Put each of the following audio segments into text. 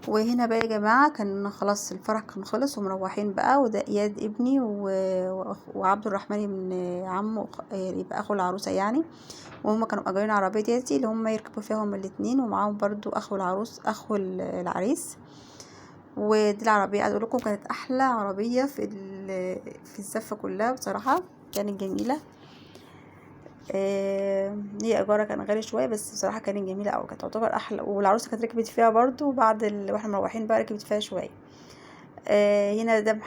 وهنا بقى يا جماعة كان خلاص الفرح كان خلص ومروحين بقى، وده اياد ابني وعبد الرحمن ابن عمه يبقى اخو العروسة يعني. وهم كانوا مأجرين عربية تيزي اللي هم يركبوا فيها هم الاتنين، ومعاهم برضو اخو العروس اخو العريس. ودي العربية عايز اقول لكم كانت احلى عربية في الزفة كلها بصراحة، كانت جميلة. هي ايجارها كان غالي شويه، بس بصراحه كانت جميله قوي، كانت تعتبر احلى. والعروسه كانت ركبت فيها برضو بعد واحنا مروحين بقى ركبت فيها شويه. هنا ده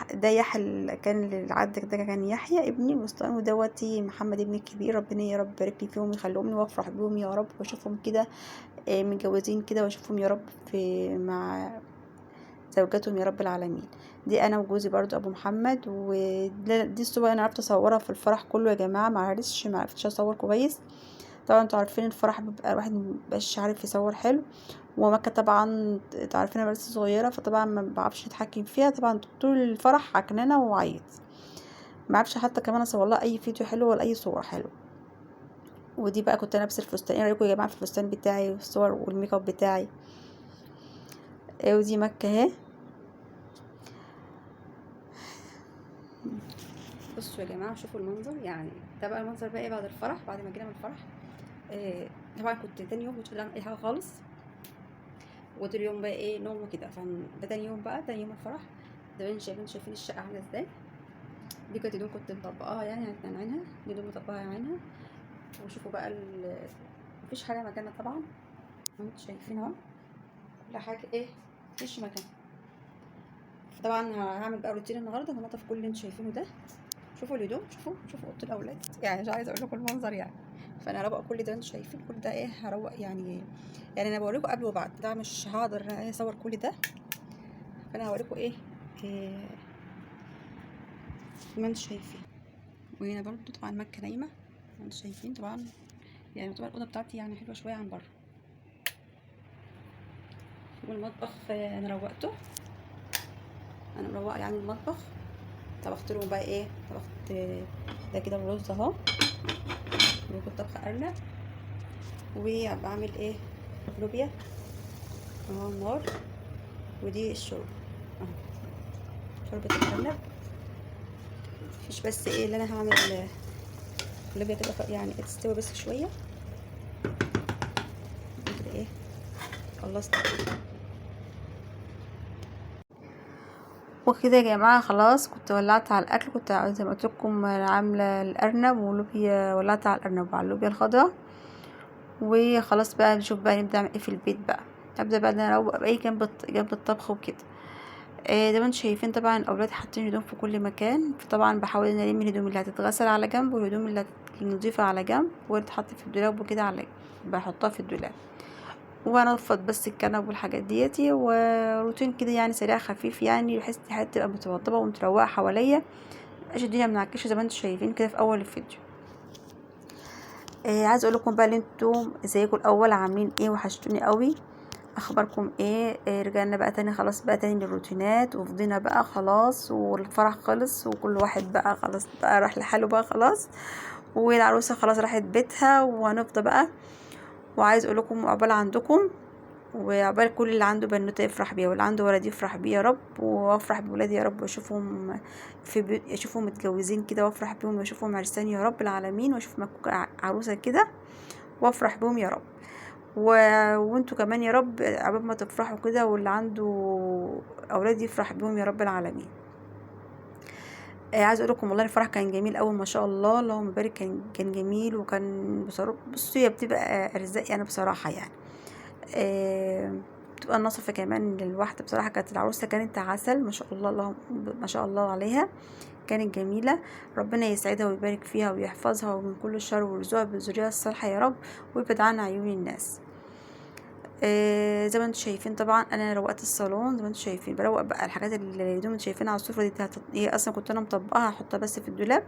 كان العد ده كان يحيى ابني الوسطاني، ودوتي محمد ابني الكبير. ربنا يا رب يبارك لي فيهم ويخليهم لي وافرح بيهم يا رب، واشوفهم كده متجوزين كده، واشوفهم يا رب مع زوجاتهم يا رب العالمين. دي انا وجوزي برضو ابو محمد. ودي الصور انا عرفت اصورها في الفرح كله يا جماعه، ما عرفتش اصور كويس. طبعا انتوا عارفين الفرح بيبقى الواحد مبقاش عارف يصور حلو، ومكة طبعا انتوا عارفين انا لسه صغيره، فطبعا ما بعرفش اتحكم فيها. طبعا طول الفرح عكنانه وعيط، ما عرفش حتى كمان اصور لها اي فيديو حلو ولا اي صور حلوه. ودي بقى كنت لابسه الفستان. ايه رايكم يا جماعه في الفستان بتاعي والصور والميك اب بتاعي؟ ودي مكة اهي. بصوا يا جماعه شوفوا المنظر، يعني ده بقى المنظر بقى ايه بعد الفرح، بعد ما جينا من الفرح. طبعا كنت تاني يوم مش قادره اعمل اي حاجه خالص، وطول اليوم بقى ايه نوم وكده. فده تاني يوم بقى، تاني يوم الفرح. ده شايفين الشقه عامله ازاي. دي كانت هدوم كنت مطبقاها يعني عن عينها، دي هدوم مطبقها عن عينها. وشوفوا بقى مفيش حاجه مكانها طبعا، انتوا شايفين اهو كل حاجه ايه مفيش مكان. طبعا هعمل بقى روتين النهارده هنضف كل اللي انتوا شايفينه ده. شوفوا الهدوم، شوفوا اوضه الاولاد، يعني مش عايزه اقول لكم المنظر يعني. فانا هروق كل ده، انتوا شايفين كل ده ايه هروق يعني انا بوريكم قبل وبعد، ده مش هقدر اصور كل ده. فانا هوريكم إيه ما انتوا شايفين. وهنا برضو طبعا مكة نايمة، ما انتوا شايفين طبعا. يعني طبعا الأوضة بتاعتي يعني حلوة شوية عن بره. والمطبخ انا روقته، انا مروقة يعني المطبخ. طبخت لهم بقى ايه، طبخت ده كده الرز اهو، وكنت طبخة أرنب. وبعمل ايه لوبيا اهو النار. ودي الشوربة اهو، شوربة الأرنب. مفيش بس ايه اللي انا هعمل اللوبيا كده يعني تستوي بس شوية كده ايه خلصت. وكده يا جماعه خلاص كنت ولعت على الاكل. كنت زي ما قلت لكم عامله الارنب ولوبيا، ولعت على الارنب وعلى اللوبيا الخضراء. وخلاص بقى نشوف بقى نبدا نعمل ايه في البيت بقى. ابدا بقى ان انا اروق بقى ايه جنب الطبخ وكده. زي ما انتم شايفين طبعا الاولاد حاطين هدوم في كل مكان، فطبعا بحاول ان الم الهدوم اللي هتتغسل على جنب، والهدوم اللي نضيفه على جنب، واللي تتحط في الدولاب وكده على بحطها في الدولاب. وانفض بس الكنب والحاجات ديتي، وروتين كده يعني سريع خفيف، يعني بحيث الحاجات تبقى متوضبه ومتروقه حواليا، مبقاش الدنيا منعكشه زي ما انتم شايفين كده في اول الفيديو. عايز اقول لكم بقى اللي انتم ازيكم الاول عاملين ايه، وحشتوني قوي. اخباركم ايه؟ رجعنا بقى تاني خلاص بقى تاني للروتينات، وفضينا بقى خلاص، والفرح خلص، وكل واحد بقى خلاص بقى راح لحاله بقى خلاص، والعروسه خلاص راحت بيتها، وهنفضى بقى. وعايز اقول لكم عقبال عندكم، وعقبال كل اللي عنده بنوته يفرح بيها، واللي عنده ولد يفرح بيه يا رب، وافرح بولادي يا رب، واشوفهم اشوفهم متجوزين كده، وافرح بيهم، واشوفهم عرسان يا رب العالمين، واشوف مكوكة عروسه كده، وافرح بيهم يا رب. وانتوا كمان يا رب عقبال ما تفرحوا كده، واللي عنده اولاد يفرح بيهم يا رب العالمين. عايز اقول لكم والله الفرح كان جميل قوي ما شاء الله، اللهم بارك. كان جميل، وكان بصراحه بصوا هي بتبقى ارزاق يعني بصراحه يعني. بتبقى النصفة كمان للواحدة بصراحة. كانت العروسة كانت عسل ما شاء الله، اللهم ما شاء الله عليها، كانت جميلة. ربنا يسعدها ويبارك فيها ويحفظها ومن كل شر، ويرزقها بالذرية الصالحة يا رب، ويبعد عنها عيون الناس. زي ما انتم شايفين طبعا انا روقت الصالون، زي ما انتم شايفين بروق بقى الحاجات اللي انتم شايفينها على السفرة دي. هي اصلا كنت انا مطبقها هحطها بس في الدولاب.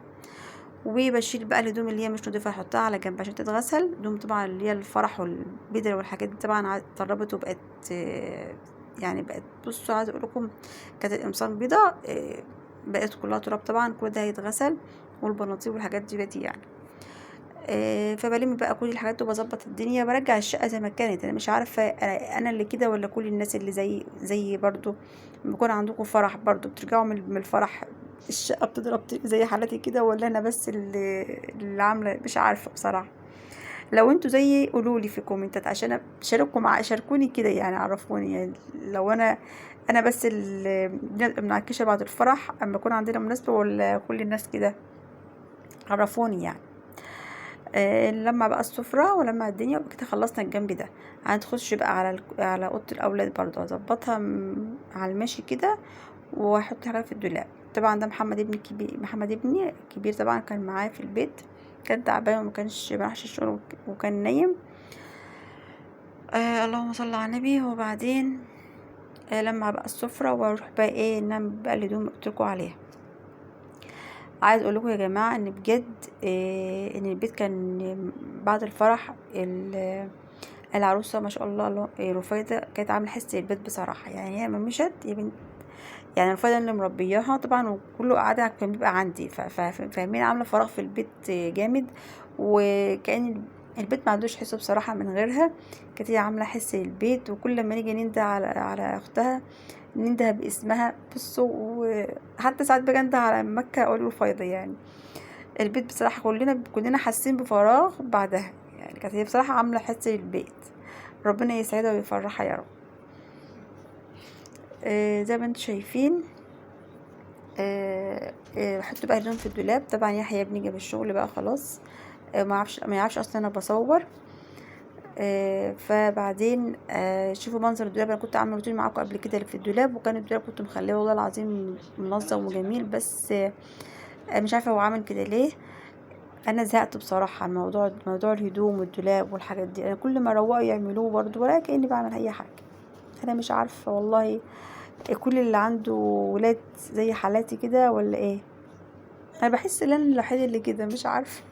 وبشيل بقى الهدوم اللي هي مش نضيفة احطها على جنب عشان تتغسل. هدوم طبعا اللي هي الفرح والبدل والحاجات دي طبعا اتطربت وبقت يعني بقت بصوا عايزه اقول لكم كانت القمصان بيضه بقت كلها تراب طبعا. كل ده هيتغسل، والبناطيل والحاجات دي بقت يعني فبلم بقى كل الحاجات وبظبط الدنيا، برجع الشقه زي ما كانت. انا مش عارفه انا اللي كده ولا كل الناس اللي زي برضو بيكون عندكم فرح برضو بترجعوا من الفرح الشقه بتضرب زي حالتي كده، ولا انا بس اللي عامله؟ مش عارفه بصراحه. لو انتوا زيي قولولي في الكومنتات عشان شاركوني كده يعني، عرفوني يعني لو انا بس اللي بنبقى منعكشه بعد الفرح اما يكون عندنا مناسبه، ولا كل الناس كده؟ عرفوني يعني. لما بقى السفرة ولما الدنيا وبقى كده خلصنا الجنب ده، هنخش بقى على اوضه الاولاد برضو اظبطها على الماشي كده، واحط حاجات في الدولاب. طبعا ده محمد ابني الكبير طبعا كان معايا في البيت، كان تعبان وما كانش راحش الشغل وكان نايم. اللهم صل على النبي. وبعدين لما بقى السفرة واروح بقى ايه انام بقى الهدوم اللي قلتلكوا عليها. عايز اقول لكم يا جماعه ان بجد ان البيت كان بعد الفرح العروسه ما شاء الله رفيده كانت عامله حس البيت بصراحه. يعني هي ما مشت يا بنت، يعني رفيده اللي مربياها طبعا وكله قاعده كان بيبقى عندي، فاهمين عامله فراغ في البيت جامد، وكأن البيت ما عندوش حس بصراحه من غيرها. كانت هي عامله حس البيت، وكل ما نيجي ننده على اختها ننده باسمها. بصوا، وحتى ساعات باجي انده على مكه اقول له فايضه يعني. البيت بصراحه كلنا حاسين بفراغ بعدها، يعني كانت هي بصراحه عامله حس للبيت. ربنا يسعدها ويفرحها يا رب. زي ما انتم شايفين. حط بقى الهدوم في الدولاب. طبعا يحيى ابني جاب الشغل بقى خلاص، ما يعرفش اصلا انا بصور. فبعدين شوفوا منظر الدولاب. انا كنت عامله روتين معاكم قبل كده اللي في الدولاب، وكان الدولاب كنت مخليه والله العظيم منظم وجميل، بس مش عارفه هو عامل كده ليه. انا زهقت بصراحه موضوع الهدوم والدولاب والحاجات دي. انا كل ما اروقه يعملوه برضو ولا كاني بعمل اي حاجه. انا مش عارفه والله كل اللي عنده ولاد زي حالاتي كده ولا ايه. انا بحس ان انا الوحيده اللي كده، مش عارفه.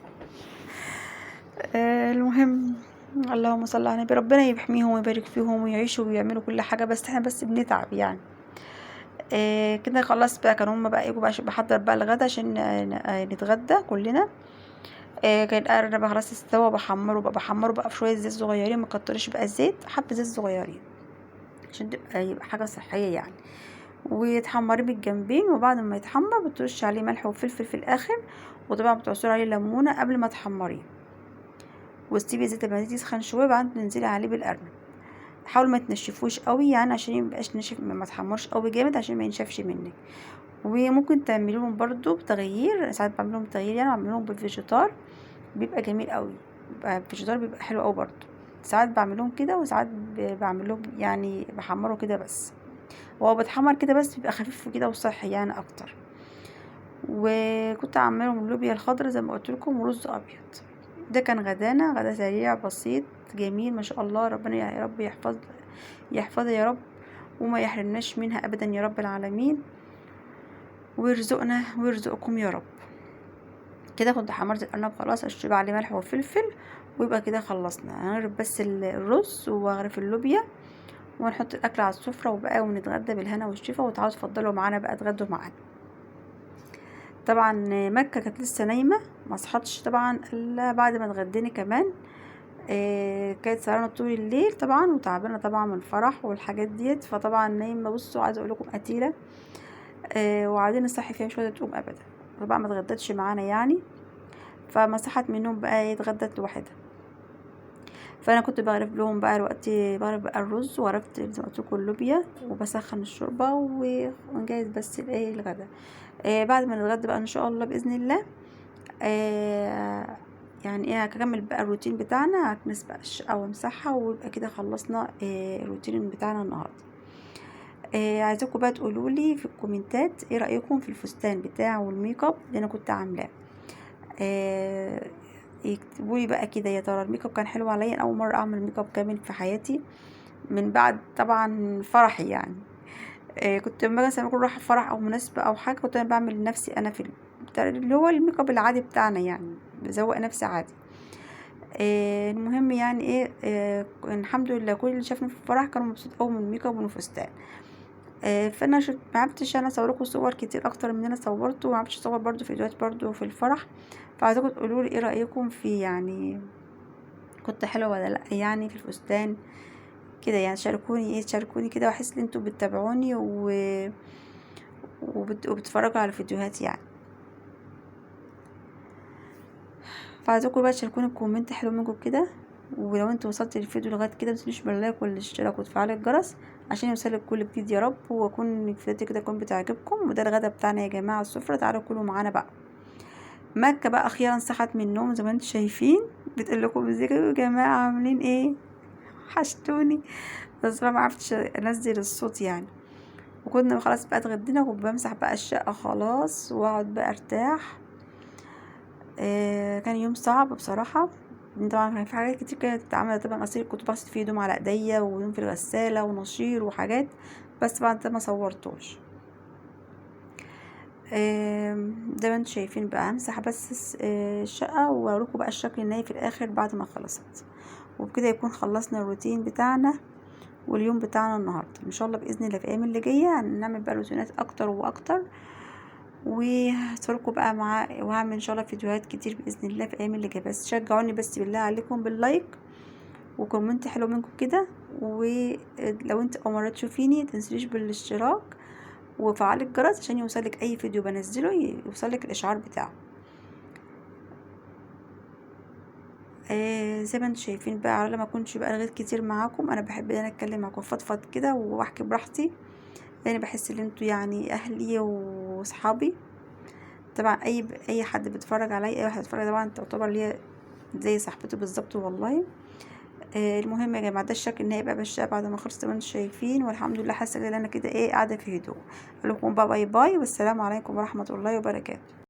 المهم، اللهم صل على النبي. ربنا يحميهم ويبارك فيهم ويعيشوا ويعملوا كل حاجه، بس احنا بس بنتعب يعني. كده خلاص بقى. كانوا هما بقى يجوا بقى بحضر بقى الغدا عشان نتغدى كلنا. كان القرن بقى خلاص استوى، بحمره بقى في شويه زيت صغيرين، ما كترش بقى الزيت، حبه زيت صغيرين عشان يبقى حاجه صحيه يعني. وتحمريه بالجنبين، وبعد ما يتحمر بترش عليه ملح وفلفل في الاخر، وطبعا بتعصري عليه ليمونه قبل ما تحمريه، وتسيبي الزيت لما يسخن شويه، بعدين تنزلي عليه بالقرن. حاول ما تنشفوش قوي يعني عشان ميبقاش ناشف، ما تحمرش قوي جامد عشان ما ينشفش منك. وممكن تعملوهم برضو بتغيير، ساعات بعملهم بتغيير يعني بعملهم بالفيجيتار، بيبقى جميل قوي. بيبقى الفيجيتار بيبقى حلو قوي برضو. ساعات بعملهم كده وساعات بعملهم يعني بحمره كده بس، وهو بتحمر كده بس بيبقى خفيف كده وصحي يعني اكتر. وكنت عاملهم اللوبيا الخضراء زي ما قلت لكم ورز ابيض. ده كان غدا سريع بسيط جميل ما شاء الله. ربنا يا رب يحفظها يا رب، وما يحرمناش منها ابدا يا رب العالمين، ويرزقنا ويرزقكم يا رب. كده كنت حمرت الارنب خلاص، اشرب عليه ملح وفلفل، ويبقى كده خلصنا. هنغرف بس الرز واغرف اللوبيا، ونحط الاكل على السفره وبقى ونتغدى بالهنا والشفا. وتعالوا تفضلوا معانا بقى تغدوا معانا. طبعا مكه كانت لسه نايمه، ما صحتش طبعا الا بعد ما اتغدينا كمان. كانت سهرانه طول الليل طبعا وتعبانه طبعا من الفرح والحاجات ديت، فطبعا نايمه. بصوا عايزه اقول لكم قتيله. وعايزين نصحي فيها مش قادره تقوم ابدا. طبعا ما اتغدتش معانا يعني، فما صحت منهم بقى اتغدت لوحدها. فانا كنت بغرف لهم بقى دلوقتي، بغرف بقى الرز، وغرفت زي ما قلت لكم اللوبيا، وبسخن الشوربه ونجهز بس الايه الغدا. بعد ما نتغدى بقى ان شاء الله باذن الله، يعني ايه هكمل بقى الروتين بتاعنا، هكنس بقى الشقه وامسحها، ويبقى كده خلصنا الروتين بتاعنا النهارده. عايزاكم بقى تقولوا لي في الكومنتات ايه رايكم في الفستان بتاعه والميك اب اللي انا كنت عاملاه. يكتبوا لي بقى كده، يا ترى الميك اب كان حلو عليا؟ اول مره اعمل ميك اب كامل في حياتي من بعد طبعا فرحي يعني. كنت مثلا اكون رايحه فرح او مناسبه او حاجه، كنت انا بعمل لنفسي انا في اللي هو الميك اب العادي بتاعنا يعني، بزوق نفسي عادي. المهم يعني ايه، الحمد لله كل اللي شافني في الفرح كانوا مبسوط قوي من الميك اب والفستان. فانا ما عرفتش انا اصور لكم صور كتير اكتر من انا صورته، وما عرفتش اصور برضو فيديوهات برضو في الفرح، فعايزاكم تقولوا لي ايه رايكم فيه، يعني كنت حلوه ولا لا يعني في الفستان كده. يعني تشاركوني كده، واحس ان انتوا بتتابعوني وبتتفرجوا على الفيديوهات يعني. فعايزاكم بقى تشاركوني بكومنت حلو منكم كده. ولو انتوا وصلت للفيديو لغايه كده متنسوش باللايك والاشتراك وتفعيل الجرس عشان يوصلك كل جديد يا رب. واكون فيديوهاتي كده تكون بتعجبكم. وده الغدا بتاعنا يا جماعه، السفره، تعالوا كلوا معانا بقى. مكة بقى اخيرا صحت من النوم زي ما انتم شايفين، بتقول لكم ازيكم يا جماعه عاملين ايه، وحشتوني. بس بقى ما عرفتش انزل الصوت يعني. وكنا خلاص بقى اتغدينا وبمسح بقى الشقه خلاص واقعد بقى ارتاح. كان يوم صعب بصراحه. طبعا كان في حاجات كتير كانت اتعملت. طبعا غسيل كنت بغسل فيه هدوم على ايديا وهدوم في الغساله ونشير وحاجات، بس طبعا ده ما صورتوش. زي ما انتم شايفين بقى همسح بس الشقه واوريكم بقى الشكل النهائي في الاخر بعد ما خلصت. وبكده يكون خلصنا الروتين بتاعنا واليوم بتاعنا النهارده. ان شاء الله باذن الله في الايام اللي جايه هنعمل بقى روتينات اكتر واكتر، وهتفرجوا بقى وهعمل ان شاء الله فيديوهات كتير باذن الله في الايام اللي جايه. بس شجعوني بس بالله عليكم باللايك وكومنت حلو منكم كده. ولو انت اول مره تشوفيني متنسيش بالاشتراك وفعل الجرس عشان يوصلك اي فيديو بنزله، يوصلك الاشعار بتاعه. زي ما انتم شايفين بقى، على ما اكونش بقى رغيت كتير معاكم، انا بحب ان انا اتكلم معاكم فضفض كده واحكي براحتي، لان بحس ان انتوا يعني اهلي وصحابي. طبعا اي حد بيتفرج عليا، اي واحد بيتفرج طبعا تعتبر ليا زي صاحبتي بالظبط والله. المهم يا جماعه، ده الشكل النهائي بقى بالشقه بعد ما خلصت زي ما انتم شايفين. والحمد لله حاسه ان انا كده ايه قاعده في هدوء. اقول لكم بقى باي باي والسلام عليكم ورحمه الله وبركاته.